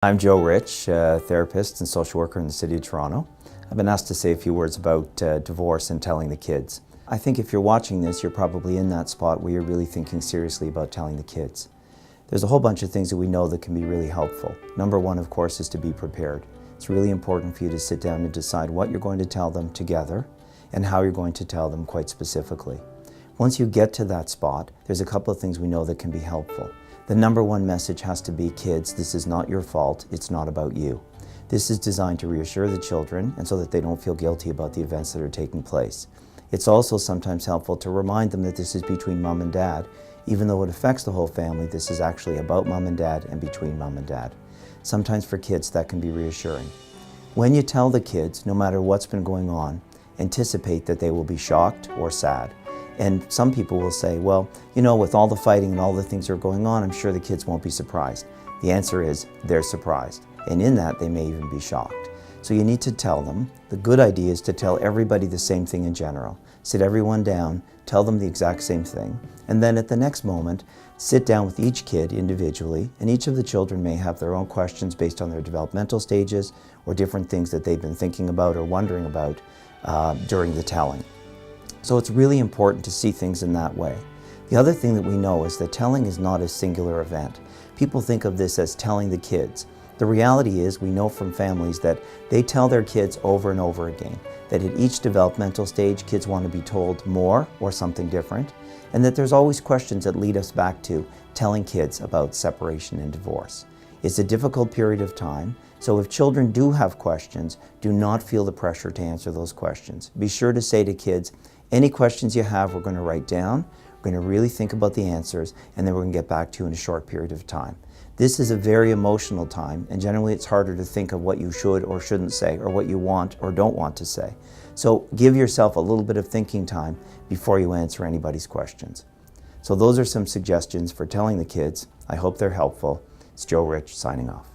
I'm Joe Rich, therapist and social worker in the City of Toronto. I've been asked to say a few words about divorce and telling the kids. I think if you're watching this, you're probably in that spot where you're really thinking seriously about telling the kids. There's a whole bunch of things that we know that can be really helpful. Number one, of course, is to be prepared. It's really important for you to sit down and decide what you're going to tell them together and how you're going to tell them quite specifically. Once you get to that spot, there's a couple of things we know that can be helpful. The number one message has to be, kids, this is not your fault, it's not about you. This is designed to reassure the children and so that they don't feel guilty about the events that are taking place. It's also sometimes helpful to remind them that this is between mom and dad. Even though it affects the whole family, this is actually about mom and dad and between mom and dad. Sometimes for kids that can be reassuring. When you tell the kids, no matter what's been going on, anticipate that they will be shocked or sad. And some people will say, well, you know, with all the fighting and all the things that are going on, I'm sure the kids won't be surprised. The answer is they're surprised. And in that, they may even be shocked. So you need to tell them. The good idea is to tell everybody the same thing in general. Sit everyone down, tell them the exact same thing. And then at the next moment, sit down with each kid individually, and each of the children may have their own questions based on their developmental stages or different things that they've been thinking about or wondering about during the telling. So it's really important to see things in that way. The other thing that we know is that telling is not a singular event. People think of this as telling the kids. The reality is we know from families that they tell their kids over and over again, that at each developmental stage kids want to be told more or something different, and that there's always questions that lead us back to telling kids about separation and divorce. It's a difficult period of time, so if children do have questions, do not feel the pressure to answer those questions. Be sure to say to kids, any questions you have, we're going to write down, we're going to really think about the answers, and then we're going to get back to you in a short period of time. This is a very emotional time, and generally it's harder to think of what you should or shouldn't say, or what you want or don't want to say. So give yourself a little bit of thinking time before you answer anybody's questions. So those are some suggestions for telling the kids. I hope they're helpful. It's Joe Rich signing off.